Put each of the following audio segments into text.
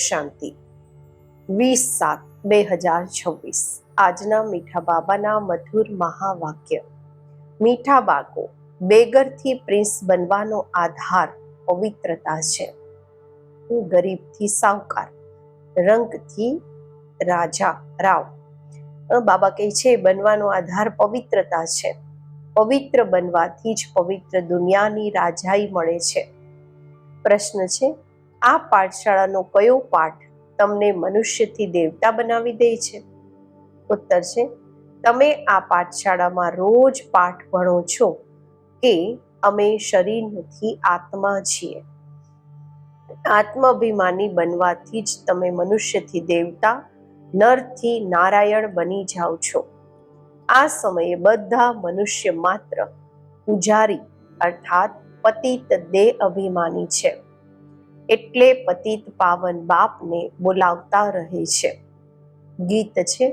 શાંતિ 20/7/2026 આજના મીઠા બાબાના મધુર મહાવાક્ય. મીઠા બાળકો, બેગરથી પ્રિન્સ બનવાનો આધાર પવિત્રતા છે. ગરીબથી સાવકાર, રંગથી રાજા રાવ. બાબા કહે છે બનવાનો આધાર પવિત્રતા છે. પવિત્ર બનવાથી જ પવિત્ર દુનિયાની રાજાઈ મળે છે. પ્રશ્ન છે, આ પાઠશાળાનો કયો પાઠ તમને મનુષ્યથી દેવતા બનાવી દે છે? ઉત્તર છે, તમે આ પાઠશાળામાં રોજ પાઠ ભણો છો કે અમે શરીર નથી, આત્મા છીએ. આત્માભિમાની બનવાથી જ તમે મનુષ્યથી દેવતા, નરથી નારાયણ બની જાઓ છો. આ સમયે બધા મનુષ્ય માત્ર પૂજારી અર્થાત પતિત દેહ અભિમાની છે. એટલે પતિત પાવન બાપને બોલાવતા રહે છે. ગીત છે,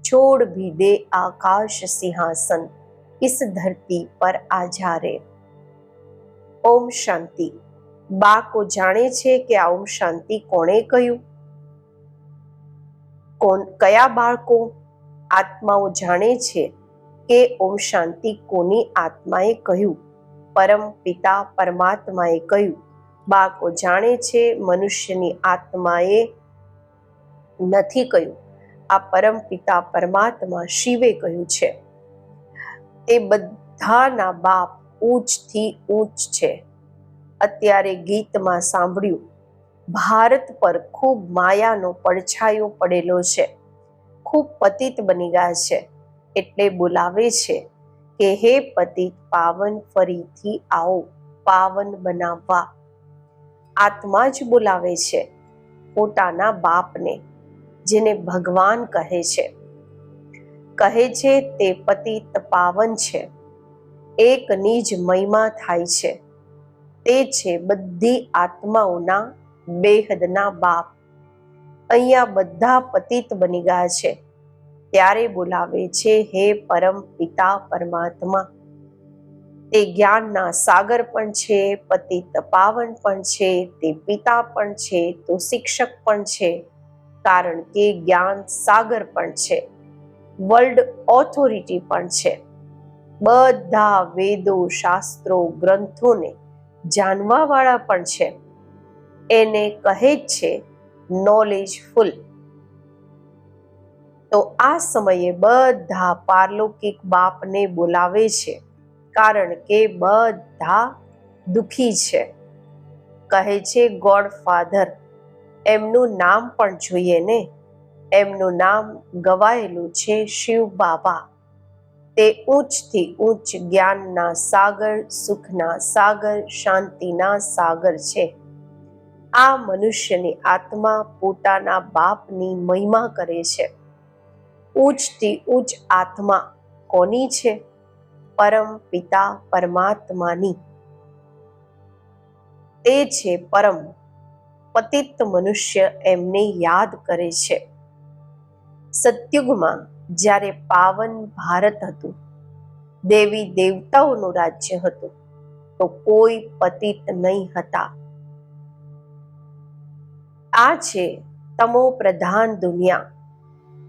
છોડ ભી દે આકાશ સિંહાસન, ઇસ ધરતી પર આજા રે. ઓમ શાંતિ. બાકો જાણે છે કે આ ઓમ શાંતિ કોણે કહ્યું? કયા બાળકો? આત્માઓ જાણે છે કે ઓમ શાંતિ કોની આત્માએ કહ્યું? પરમ પિતા પરમાત્માએ કહ્યું. બાળકો જાણે છે મનુષ્યની આત્માએ નથી કહ્યું. આ પરમ પિતા પરમાત્મા શિવે કહ્યું છે. તે બધાના બાપ ઊંચથી ઊંચ છે. અત્યારે ગીતમાં સાંભળ્યું, ભારત પર ખૂબ માયાનો પડછાયો પડેલો છે. ખૂબ પતિત બની ગયા છે. એટલે બોલાવે છે કે હે પતિત પાવન, ફરીથી આવો પાવન બનાવવા. આત્મા જ બોલાવે છે પોતાના બાપને, જેને ભગવાન કહે છે. કહે છે તે પતિત પાવન છે. એકની જ મહિમા થાય છે. તે છે બધી આત્માઓના બેહદના બાપ. અહીંયા બધા પતિત બની ગયા છે. ત્યારે બોલાવે છે હે પરમ પિતા પરમાત્મા. તે જ્ઞાનના સાગર પણ છે, પતિત પાવન પણ છે, તે પિતા પણ છે, તો શિક્ષક પણ છે. કારણ કે જ્ઞાન સાગર પણ છે, વર્લ્ડ ઓથોરિટી પણ છે. બધા વેદો, શાસ્ત્રો, ગ્રંથોને જાણવા વાળા પણ છે. એને કહે છે નોલેજફુલ. તો આ સમયે બધા પારલૌકિક બાપને બોલાવે છે, કારણ કે બધા દુખી છે. કહે છે ગોડ ફાધર. એમનું નામ પણ જોઈએ ને. એમનું નામ ગવાયેલું છે શિવ બાબા. તે ઊંચથી ઊંચ જ્ઞાનના સાગર, સુખના સાગર, શાંતિના સાગર છે. આ મનુષ્યની આત્મા પોતાના બાપની મહિમા કરે છે. ઊંચથી ઊંચ આત્મા કોની છે? પરમ પિતા પરમાત્માની. તે છે પરમ. પતિત મનુષ્ય એમને યાદ કરે છે. સતયુગમાં જ્યારે પાવન ભારત હતું, દેવી દેવતાઓનું રાજ્ય હતું, તો કોઈ પતિત નહીં હતા. આ છે તમો પ્રધાન દુનિયા.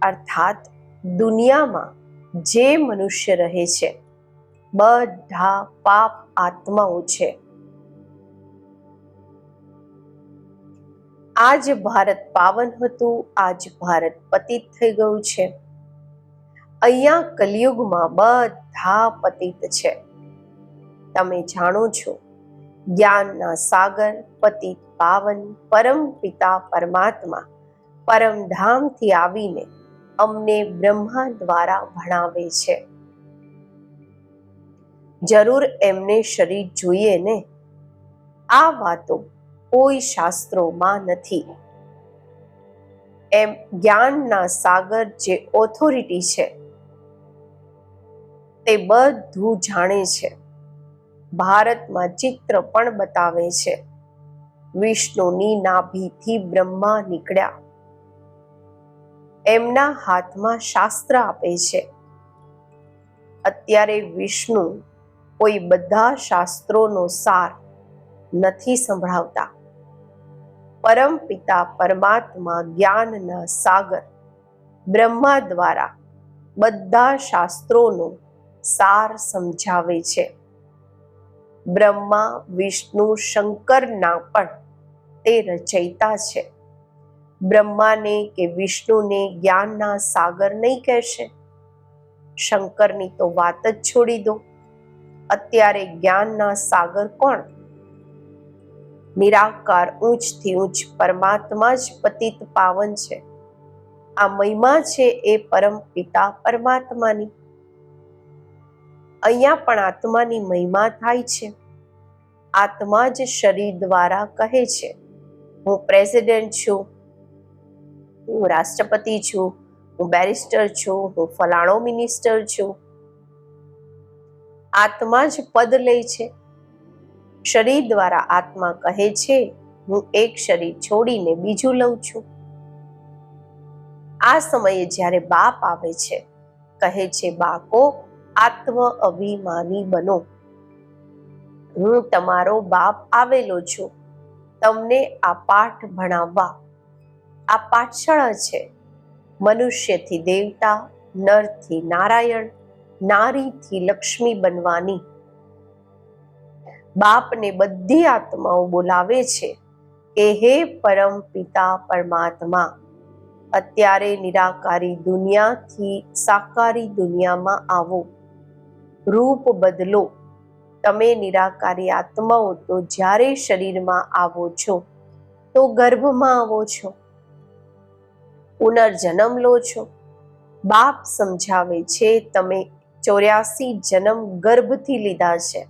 અર્થાત દુનિયામાં જે મનુષ્ય રહે છે બધા પાપ આત્માઓ છે. આજ ભારત પાવન હતું, આજ ભારત પતિત થઈ ગયું છે. અહીંયા કલિયુગમાં બધા પતિત છે. તમે જાણો છો જ્ઞાનના સાગર, પતિત પાવન, પરમ પિતા પરમાત્મા પરમધામથી આવીને અમને બ્રહ્મા દ્વારા ભણાવે છે. જરૂર એમને શરીર જોઈએ ને. આ વાતો કોઈ શાસ્ત્રોમાં નથી. એમ જ્ઞાનના સાગર જે ઓથોરિટી છે તે બધું જાણે છે. ભારતમાં ચિત્ર પણ બતાવે છે. વિષ્ણુની નાભીથી બ્રહ્મા નીકળ્યા. એમના હાથમાં શાસ્ત્ર આપે છે. અત્યારે વિષ્ણુ કોઈ બધા શાસ્ત્રોનો સાર નથી સંભળાવતા. પરમ પિતા પરમાત્મા જ્ઞાનના સાગર બ્રહ્મા દ્વારા બધા શાસ્ત્રોનો સાર સમજાવે છે. બ્રહ્મા વિષ્ણુ શંકરના પણ તે રચયિતા છે. બ્રહ્માને કે વિષ્ણુને જ્ઞાનના સાગર નહીં કહેશે. શંકરની તો વાત જ છોડી દો. અત્યારે જ્ઞાનના સાગર કોણ? નિરાકાર ઊંચથી ઊંચ પરમાત્મા જ પતિત પાવન છે. આ મહિમા છે એ પરમ પિતા પરમાત્માની. અહીંયા પણ આત્માની મહિમા થાય છે. આત્મા જ શરીર દ્વારા કહે છે, હું પ્રેસિડેન્ટ છું, હું રાષ્ટ્રપતિ છું, હું બેરિસ્ટર છું, હું ફલાણો મિનિસ્ટર છું. આત્મા જ પદ લે છે. શરીર દ્વારા આત્મા કહે છે, હું એક શરીર છોડીને બીજું લઉં છું. આ સમયે જ્યારે બાપ આવે છે, કહે છે, બાકો આત્મ અભિમાની બનો. હું તમારો બાપ આવેલો છું તમને આ પાઠ ભણાવવા. આ પાઠશાળા છે. મનુષ્યથી દેવતા, નરથી નારાયણ, નારીથી લક્ષ્મી બનવાની. બાપને બધી આત્માઓ બોલાવે છે કે હે પરમ પિતા પરમાત્મા, અત્યારે નિરાકારી દુનિયાથી સાકારી દુનિયામાં આવો, રૂપ બદલો. તમે નિરાકારી આત્માઓ તો જ્યારે શરીરમાં આવો છો તો ગર્ભમાં આવો છો, પુનર્જન્મ લો છો. બાપ સમજાવે છે, તમે 84 જન્મ ગર્ભથી લીધા છે.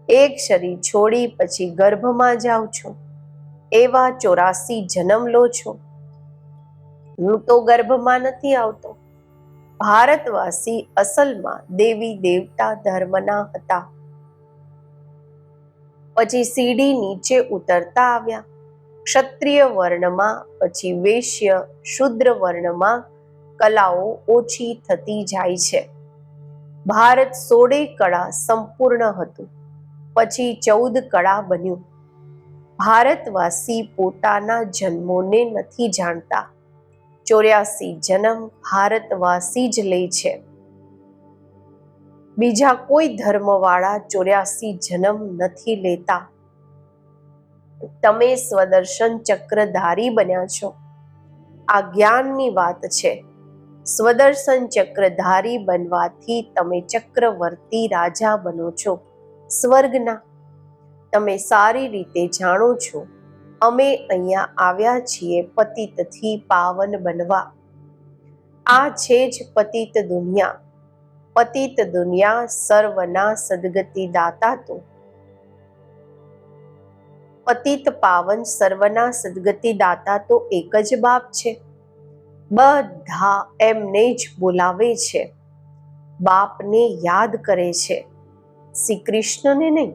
એક શરીર છોડી પછી ગર્ભમાં જાઓ છો, એવા 84 જન્મ લો છો. હું તો ગર્ભમાં નથી આવતો. ભારતવાસી અસલમાં દેવી દેવતા ધર્મના હતા. પછી સીડી નીચે ઉતરતા આવ્યા. ક્ષત્રિય વર્ણમાં, પછી વૈશ્ય, શુદ્ર વર્ણમાં કલાઓ ઓછી થતી જાય છે. ભારત 16 કળા સંપૂર્ણ હતું, પછી 14 કળા બન્યું. ભારતવાસી પોતાના જન્મોને નથી જાણતા. 84 જન્મ ભારતવાસી જ લે છે. બીજા કોઈ ધર્મવાળા 84 જન્મ નથી લેતા. તમે સ્વદર્શન ચક્રધારી બન્યા છો. આ જ્ઞાનની વાત છે. સ્વદર્શન ચક્રધારી બનવાથી તમે ચક્રવર્તી રાજા બનો છો સ્વર્ગના. તમે સારી રીતે જાણો છો, અમે અહીંયા આવ્યા છીએ પતિતથી પાવન બનવા. આ છે જ પતિત દુનિયા. પતિત દુનિયા સર્વના સદગતિ દાતા તો પતિત પાવન સર્વના સદગતિ દાતા તો એક જ બાપ છે. બધા એમને જ બોલાવે છે, બાપને યાદ કરે છે, શ્રી કૃષ્ણને નહીં.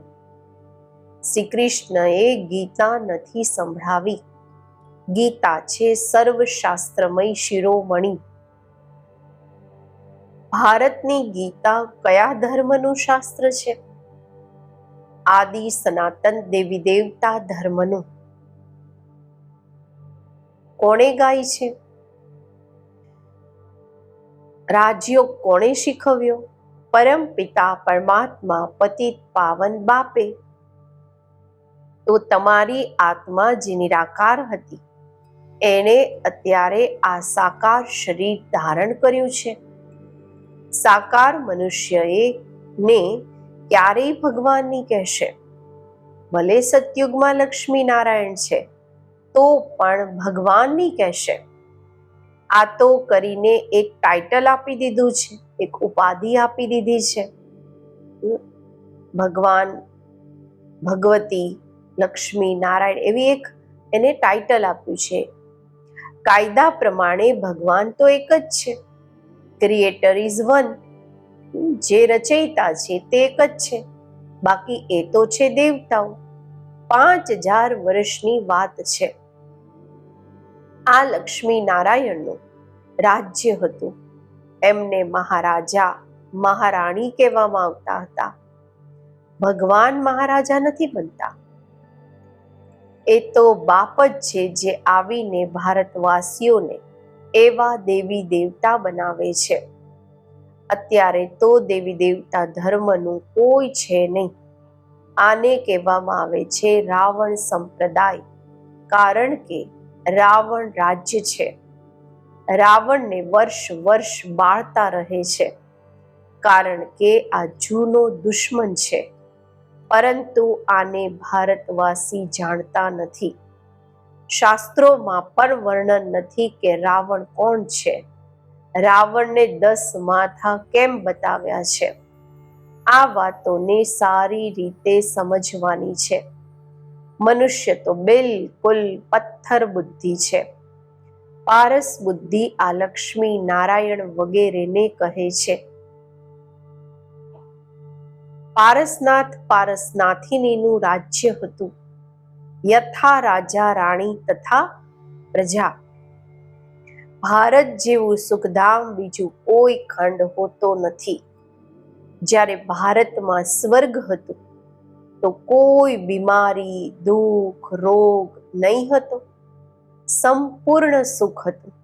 શ્રી કૃષ્ણએ ગીતા નથી સંભળાવી. ગીતા છે સર્વશાસ્ત્રમય શિરોમણી. ભારતની ગીતા કયા ધર્મનું શાસ્ત્ર છે? આદિ સનાતન દેવી દેવતા ધર્મનું. કોણે ગાય છે? રાજયોગ કોણે શીખવ્યો? પરમ પિતા પરમાત્મા પતિત પાવન બાપે. તો તમારી આત્મા જે નિરાકાર હતી, એણે અત્યારે આ સાકાર શરીર ધારણ કર્યું છે. સાકાર મનુષ્યએ ને ક્યારેય ભગવાન નહીં કહેશે. ભલે સતયુગમાં લક્ષ્મી નારાયણ છે તો પણ ભગવાન નહીં કહેશે. આ તો કરીને એક ટાઇટલ આપી દીધું છે, એક ઉપાધિ આપી દીધી છે. ભગવાન, ભગવતી, લક્ષ્મી, નારાયણ એવી એક એને ટાઇટલ આપ્યું છે. કાયદા પ્રમાણે ભગવાન તો એક જ છે. Creator is one. જે રચયિતા છે તે એક જ છે. બાકી એ તો છે દેવતાઓ. 5000 વર્ષની વાત છે. આ લક્ષ્મી નારાયણનું રાજ્ય હતું. એમને મહારાજા, મહારાણી કહેવામાં આવતા હતા. ભગવાન મહારાજા નથી બનતા. એ તો બાપ જ છે જે આવીને ભારતવાસીઓને એવા દેવી દેવતા બનાવે છે. અત્યારે તો દેવી દેવતા ધર્મનું કોઈ છે નહીં. આને કહેવામાં આવે છે રાવણ સંપ્રદાય, કારણ કે રાવણ રાજ્ય છે. રાવણને વર્ષ વર્ષ બાળતા રહે છે, કારણ કે આ જૂનો દુશ્મન છે. પરંતુ આને ભારતવાસી જાણતા નથી. શાસ્ત્રોમાં પણ વર્ણન નથી કે રાવણ કોણ છે. રાવણને 10 માથા કેમ બતાવ્યા છે? આ વાતોને સારી રીતે સમજવાની છે. મનુષ્ય તો બિલકુલ પથ્થર બુદ્ધિ છે. પારસ બુદ્ધિ આ લક્ષ્મી નારાયણ વગેરેને કહે છે. પારસનાથ પારસનાથિનીનું રાજ્ય હતું. યથા રાજા રાણી તથા પ્રજા. ભારત જેવું સુખધામ બીજું કોઈ ખંડ હોતો નથી. જ્યારે ભારતમાં સ્વર્ગ હતું તો કોઈ બીમારી, દુઃખ, રોગ નહીં હતો. સંપૂર્ણ સુખ હતું.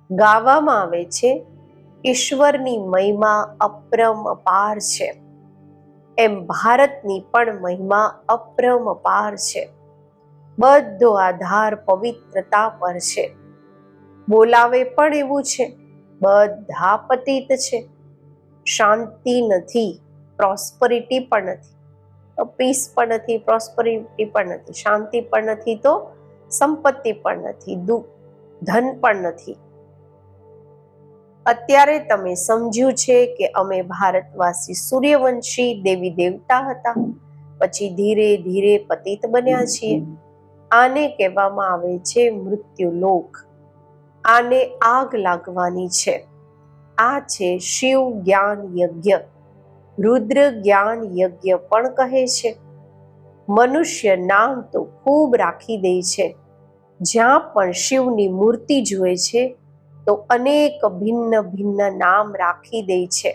ગાવામાં આવે છે, ઈશ્વરની મહિમા અપરંપાર છે. એમ ભારતની પણ મહિમા અપરંપાર છે. બધો આધાર પવિત્રતા પર છે. બોલાવે પણ એવું છે, બધા પતિત છે. શાંતિ નથી, પ્રોસ્પરિટી પણ નથી. પીસ પણ નથી, પ્રોસ્પરિટી પણ નથી, શાંતિ પણ નથી, તો સંપત્તિ પણ નથી, ધન પણ નથી. અત્યારે તમે સમજ્યું છે કે અમે ભારતવાસી સૂર્યવંશી દેવી દેવતા હતા, પછી ધીરે ધીરે પતિત બન્યા છીએ. આને કહેવામાં આવે છે મૃત્યુલોક. આને આગ લાગવાની છે. આ છે શિવ જ્ઞાન યજ્ઞ. રુદ્ર જ્ઞાન યજ્ઞ પણ કહે છે. મનુષ્ય નામ તો ખૂબ રાખી દે છે. જ્યાં પણ શિવની મૂર્તિ જુએ છે તો અનેક ભિન્ન ભિન્ન નામ રાખી દે છે.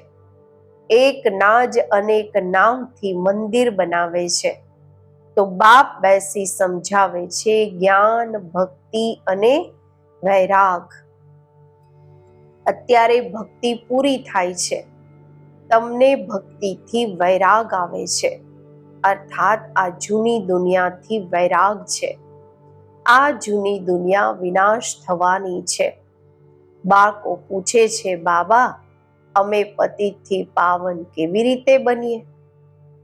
એક ના જ અનેક નામથી મંદિર બનાવે છે. તો બાપ બેસી સમજાવે છે જ્ઞાન, ભક્તિ અને વૈરાગ. અત્યારે ભક્તિ પૂરી થાય છે. તમને ભક્તિથી વૈરાગ આવે છે, અર્થાત આ જૂની દુનિયાથી વૈરાગ છે. આ જૂની દુનિયા વિનાશ થવાની છે. બાળકો પૂછે છે, બાબા અમે પતિતથી પાવન કેવી રીતે બનીએ?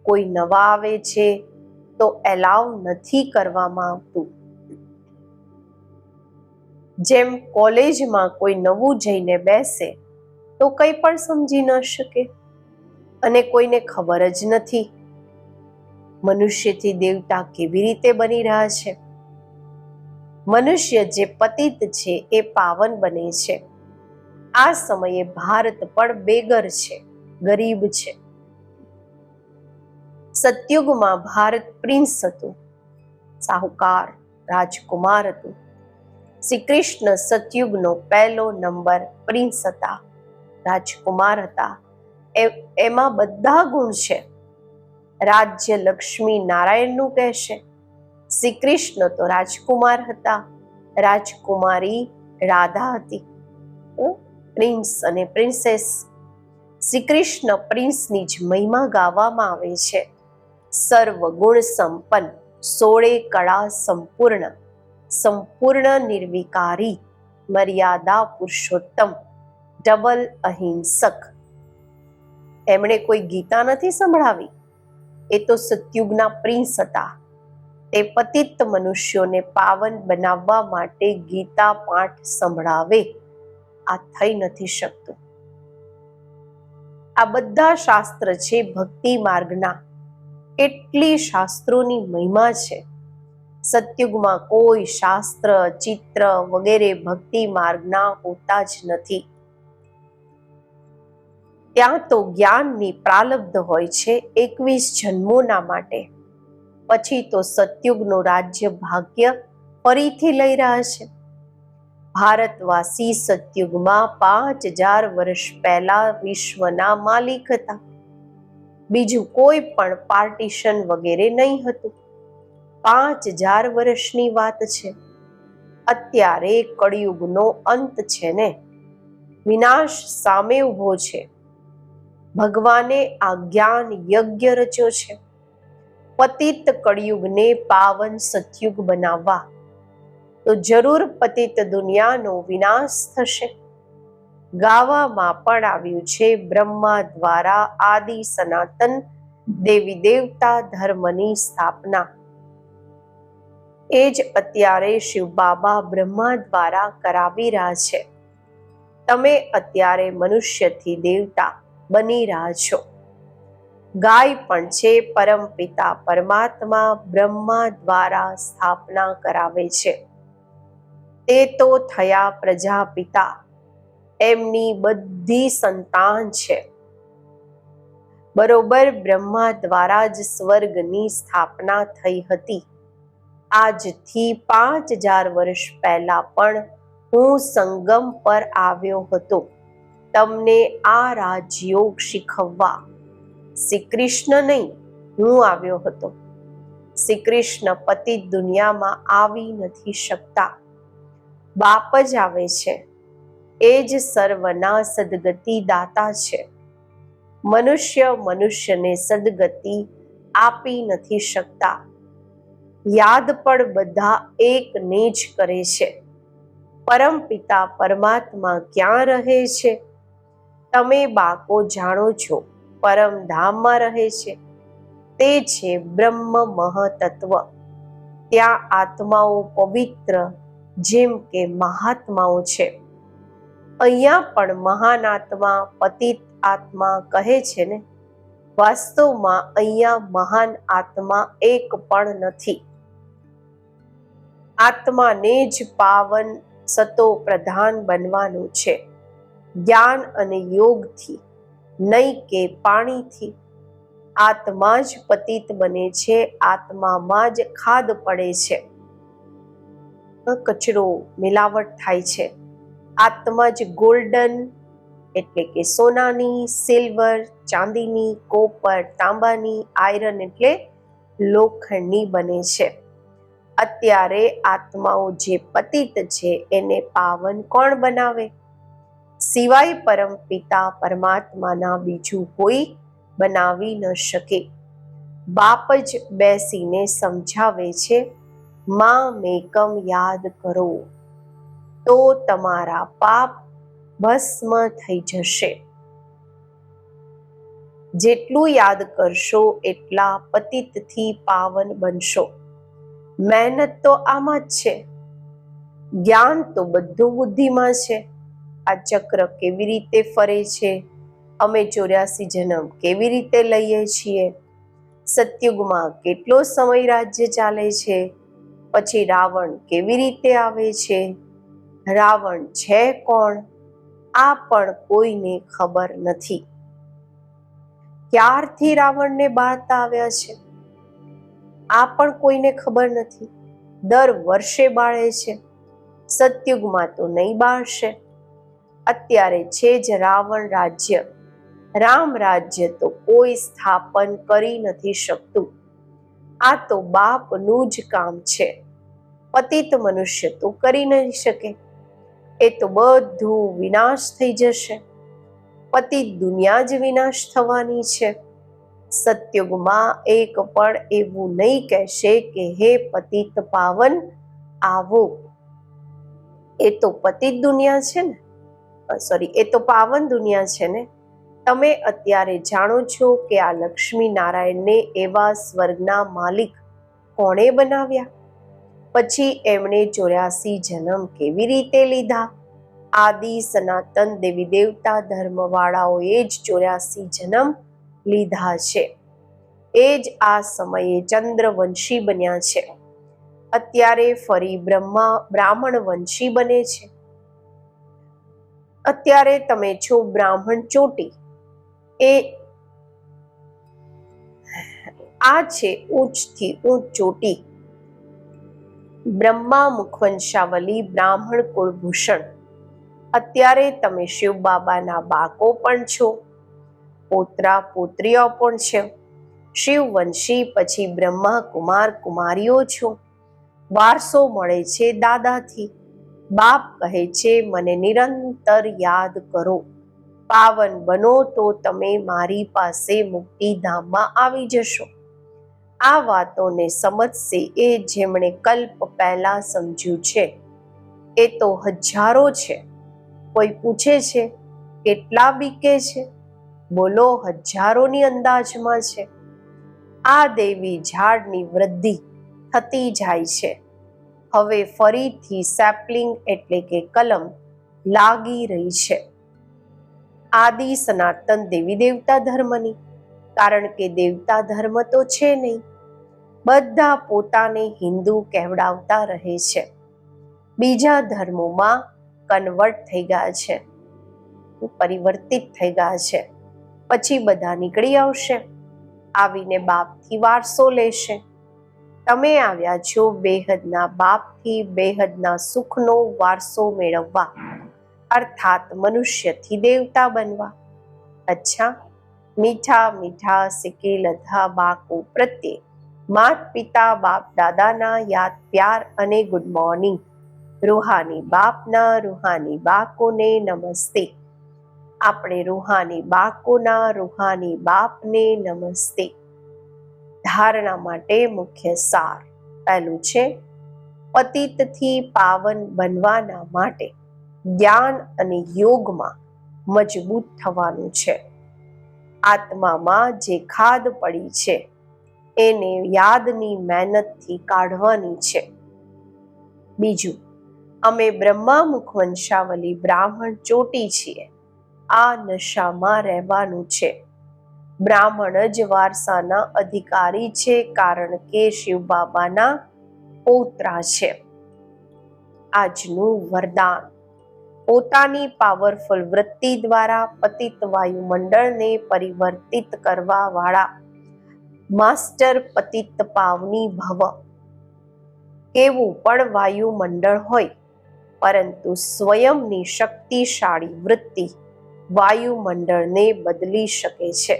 કોઈ નવા આવે છે તો એલાવ નથી કરવામાં આવતું. જેમ કોલેજમાં કોઈ નવું જઈને બેસે તો કંઈ પણ સમજી ન શકે, અને કોઈને ખબર જ નથી મનુષ્યથી દેવતા કેવી રીતે બની રહ્યા છે. મનુષ્ય જે પતિત છે એ પાવન બને છે. આ સમયે ભારત પણ બેગર છે, ગરીબ છે. સતયુગમાં ભારત પ્રિન્સ હતું, સાહુકાર, રાજકુમાર હતું. શ્રી કૃષ્ણ સતયુગનો પહેલો નંબર પ્રિન્સ હતા, રાજકુમાર હતા. એમાં બધા ગુણ છે. રાજ્ય લક્ષ્મી નારાયણનું કહેશે. શ્રી કૃષ્ણ તો રાજકુમાર હતા, રાજકુમારી રાધા હતી. પ્રિન્સ અને પ્રિન્સેસ. શ્રી કૃષ્ણ પ્રિન્સની જ મહિમા ગાવામાં આવે છે. સર્વ ગુણ સંપન્ન, 16 કળા સંપૂર્ણ, સંપૂર્ણ નિર્વિકારી, મર્યાદા પુરુષોત્તમ, ડબલ અહિંસક. એમણે કોઈ ગીતા નથી સંભળાવી. એ તો સતયુગના પ્રિન્સ હતા. તે પતિત મનુષ્યોને પાવન બનાવવા માટે ગીતા પાઠ સંભળાવે. આ થઈ નથી શકતું. આ બધા શાસ્ત્ર છે ભક્તિ માર્ગના. કેટલી શાસ્ત્રોની મહિમા છે. સતયુગમાં કોઈ શાસ્ત્ર, ચિત્ર વગેરે ભક્તિ માર્ગના હોતા જ નથી. ત્યાં તો જ્ઞાનની પ્રાલબ્ધ હોય છે 21 જન્મોના માટે. પછી તો સતયુગનું રાજ્ય ભાગ્ય ફરીથી લઈ રહ્યા છે. ભારતવાસી સતયુગમાં 5000 વર્ષ પહેલા વિશ્વના માલિક હતા. બીજું કોઈ પણ પાર્ટીશન વગેરે નહીં હતું. 5000 વર્ષની વાત છે. અત્યારે કળિયુગનો અંત છે ને, વિનાશ સામે ઊભો છે. ભગવાને આ જ્ઞાન યજ્ઞ રચ્યો છે પતિત કળિયુગને પાવન સતયુગ બનાવવા. તો જરૂર પતિત દુનિયાનો વિનાશ થશે. ગાવામાં પણ આવ્યું છે, બ્રહ્મા દ્વારા આદિ સનાતન દેવી દેવતા ધર્મની સ્થાપના. એ જ અત્યારે શિવ બાબા બ્રહ્મા દ્વારા કરાવી રહ્યા છે. તમે અત્યારે મનુષ્યથી દેવતા બની રહ્યા છો. ગાય પણ છે પરમપિતા પરમાત્મા બ્રહ્મા દ્વારા સ્થાપના કરાવે છે. તે તો થયા પ્રજાપિતા, એમની બધી સંતાન છે. બરોબર બ્રહ્મા દ્વારા જ સ્વર્ગની સ્થાપના થઈ હતી. આજથી 5000 વર્ષ પહેલા પણ હું સંગમ પર આવ્યો હતો તમને આ રાજયોગ શીખવવા. શ્રી કૃષ્ણ નહીં, હું આવ્યો હતો. શ્રી કૃષ્ણ પતિત દુનિયામાં આવી નથી શકતા, બાપ જ આવે છે. એ જ સર્વના સદગતિ દાતા છે. મનુષ્યને સદગતિ આપી નથી શકતા. યાદ પણ બધા એકને જ કરે છે. પરમપિતા પરમાત્મા ક્યાં રહે છે? તમે બાકો જાણો છો, પરમધામમાં રહે છે. તે છે બ્રહ્મ મહતત્વ. ત્યાં આત્માઓ પવિત્ર જેમ કે મહાત્માઓ છે. અહીંયા પણ મહાન આત્મા પતિત આત્મા કહે છે ને. વાસ્તવમાં અહીંયા મહાન આત્મા એક પણ નથી. આત્માને જ પાવન સતો પ્રધાન બનવાનું છે, જ્ઞાન અને યોગથી, નહીં કે પાણીથી. આત્મા જ પતિત બને છે, આત્મામાં જ ખાદ પડે છે, કચરો મિલાવટ થાય છે. આત્મા જ ગોલ્ડન એટલે કે સોનાની, સિલ્વર ચાંદીની, કોપર તાંબાની, આયરન એટલે લોખંડની બને છે. અત્યારે આત્માઓ જે પતિત છે એને પાવન કોણ બનાવે? સિવાય પરમપિતા પરમાત્માના બીજું કોઈ બનાવી ન શકે. બાપ જ બેસીને સમજાવે છે, મામેકમ યાદ કરો તો તમારા પાપ ભસ્મ થઈ જશે. જેટલું યાદ કરશો એટલા પતિતથી પાવન બનશો. મહેનત તો આમાં જ છે. જ્ઞાન તો બધું બુદ્ધિમાં છે. આ ચક્ર કેવી રીતે ફરે છે, અમે 84 જન્મ કેવી રીતે લઈએ છીએ, સતયુગમાં કેટલો સમય રાજ્ય ચાલે છે, પછી રાવણ કેવી રીતે આવે છે, રાવણ છે કોણ, આ પણ કોઈને ખબર નથી. ક્યારથી રાવણને બાળતા આવ્યા છે, આ પણ કોઈને ખબર નથી. દર વર્ષે બાળે છે. સતયુગમાં તો નહીં બાળશે. અત્યારે છે જ રાવણ રાજ્ય. રામ રાજ્ય તો કોઈ સ્થાપન કરી નથી શકતું. આ તો બાપનું જ કામ છે. પતિત મનુષ્ય તો કરી નહીં શકે. એ તો બધું વિનાશ થઈ જશે. પતિત દુનિયા જ વિનાશ થવાની છે. સતયુગમાં એક પણ એવું નહીં કહેશે કે હે પતિત પાવન આવો. એ તો પતિત દુનિયા છે ને, એ તો પાવન દુનિયા છે ને. તમે અત્યારે જાણો છો કે આ લક્ષ્મી નારાયણને એવા સ્વર્ગના માલિક કોણે બનાવ્યા? પછી એમણે 84 જન્મ કેવી રીતે લીધા? આદિ સનાતન દેવી દેવતા ધર્મવાળાઓએ જ 84 જન્મ લીધા છે. એ જ આ સમયે ચંદ્રવંશી બન્યા છે. અત્યારે ફરી બ્રાહ્મણ વંશી બને છે. અત્યારે તમે છો બ્રાહ્મણ ચોટી. આ છે ઊંચથી ઊંચ ચોટી. બ્રહ્મા મુખવંશાવલી બ્રાહ્મણ કુળભૂષણ. અત્યારે તમે શિવ બાબાના બાકો પણ છો, પોતરા પોત્રીઓ પણ છે. શિવવંશી પછી બ્રહ્મા કુમાર કુમારીઓ છો. વારસો મળે છે દાદાથી. બાપ કહે છે મને નિરંતર યાદ કરો. પાવન બનો તો તમે મારી પાસે મુક્તિધામમાં આવી જશો. આ વાતોને સમજશે એ જેમણે કલ્પ પહેલા સમજ્યું છે. એ તો હજારો છે. કોઈ પૂછે છે કેટલા બીકે છે? બોલો હજારોની અંદાજમાં છે. આ દેવી ઝાડની વૃદ્ધિ થતી જાય છે. હવે ફરીથી સેપલિંગ એટલે કે કલમ લાગી રહી છે. આદિ સનાતન દેવી દેવતા ધર્મની. કારણ કે દેવતા ધર્મ તો છે નહીં. બધા પોતાને હિન્દુ કહેવડાવતા રહે છે. બીજા ધર્મોમાં કન્વર્ટ થઈ ગયા છે, પરિવર્તિત થઈ ગયા છે. પછી બધા નીકળી આવશે, આવીને બાપથી વારસો લેશે. તમે આવ્યા છો બેહદના બાપથી બેહદના સુખનો વારસો મેળવવા, અર્થાત મનુષ્યથી દેવતા બનવા. અચ્છા, મીઠા મીઠા સિકેલધા બાકો પ્રત્યે માત પિતા બાપ દાદાના યાદ પ્યાર અને ગુડ મોર્નિંગ. રૂહાની બાપના રૂહાની બાકોને નમસ્તે. આપણે રૂહાની બાકોના રૂહાની બાપને નમસ્તે. ધારણા માટે મુખ્ય સાર. પહેલું છે પતિતથી પાવન બનવાના માટે જ્ઞાન અને યોગમાં મજબૂત થવાનું છે. આત્મામાં જે ખાધ પડી છે એને યાદની મહેનતથી કાઢવાની છે. બીજું, અમે બ્રહ્મામુખ વંશાવલી બ્રાહ્મણ ચોટી છીએ. આ નશામાં રહેવાનું છે. બ્રાહ્મણ જ વારસાના અધિકારી છે, કારણ કે શિવ બાબાના પૌત્રા છે. આજનું વરદાન. પોતાની પાવરફુલ વૃત્તિ દ્વારા પતિત વાયુમંડળને પરિવર્તિત કરવા વાળા માસ્ટર પતિત પાવની ભવ. કેવું પણ વાયુમંડળ હોય, પરંતુ સ્વયંની શક્તિશાળી વૃત્તિ વાયુમંડળને બદલી શકે છે.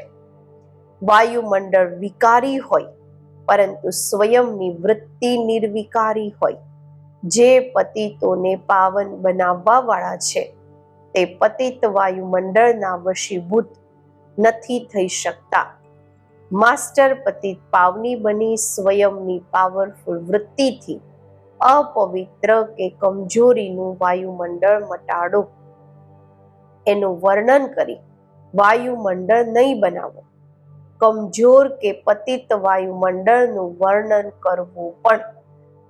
વાયુમંડળ વિકારી હોય, પરંતુ સ્વયંની વૃત્તિ નિર્વિકારી હોય. જે પતિતોને પાવન બનાવવા વાળા છે તે પતિત વાયુમંડળના વશીભૂત નથી થઈ શકતા. માસ્ટર પતિત પાવની બની સ્વયંની પાવરફુલ વૃત્તિથી અપવિત્ર કે કમજોરીનું વાયુમંડળ મટાડો. એનું વર્ણન કરી વાયુમંડળ નહીં બનાવો. કમજોર કે પતિત વાયુમંડળનું વર્ણન કરવું પણ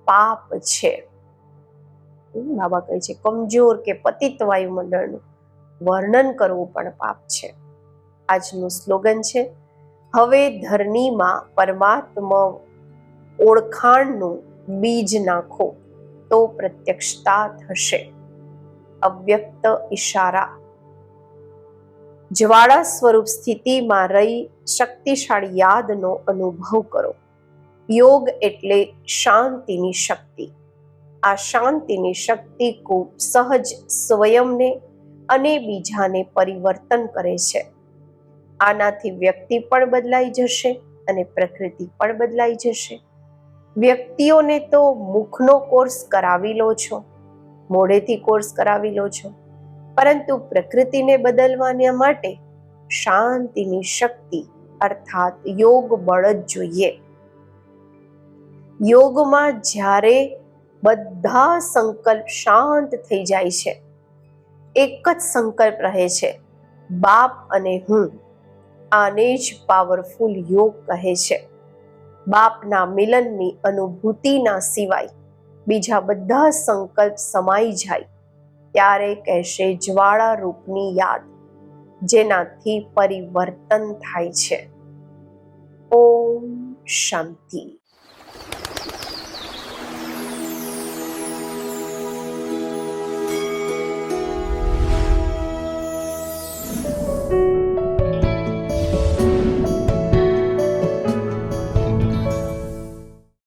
પાપ છે. બાબા કહે છે કમજોર કે પતિત વાયુમંડળનું વર્ણન કરવું પણ પાપ છે. આજનું સ્લોગન છે, હવે ધરણીમાં પરમાત્મા ઓળખાણનું બીજ નાખો તો પ્રત્યક્ષતા થશે. અવ્યક્ત ઈશારા. જ્વાળા સ્વરૂપ સ્થિતિમાં રહી શક્તિશાળી યાદનો અનુભવ કરો. યોગ એટલે શાંતિની શક્તિ. આ શાંતિની શક્તિ ખૂબ સહજ સ્વયંને અને બીજાને પરિવર્તન કરે છે. આનાથી વ્યક્તિ પણ બદલાઈ જશે અને પ્રકૃતિ પણ બદલાઈ જશે. વ્યક્તિઓને તો મુખનો કોર્સ કરાવી લો છો, મોઢેથી કોર્સ કરાવી લો છો, પરંતુ પ્રકૃતિને બદલવાના માટે શાંતિની શક્તિ અર્થાત યોગ બળ જ જોઈએ. યોગમાં જ્યારે બધા સંકલ્પ શાંત થઈ જાય છે, એક જ સંકલ્પ રહે છે, બાપ અને હું. આને જ પાવરફુલ યોગ કહે છે. બાપના મિલનની અનુભૂતિના સિવાય બીજા બધા સંકલ્પ સમાઈ જાય ત્યારે કહેશે જ્વાળા રૂપની યાદ, જેનાથી પરિવર્તન થાય છે. ઓમ શાંતિ.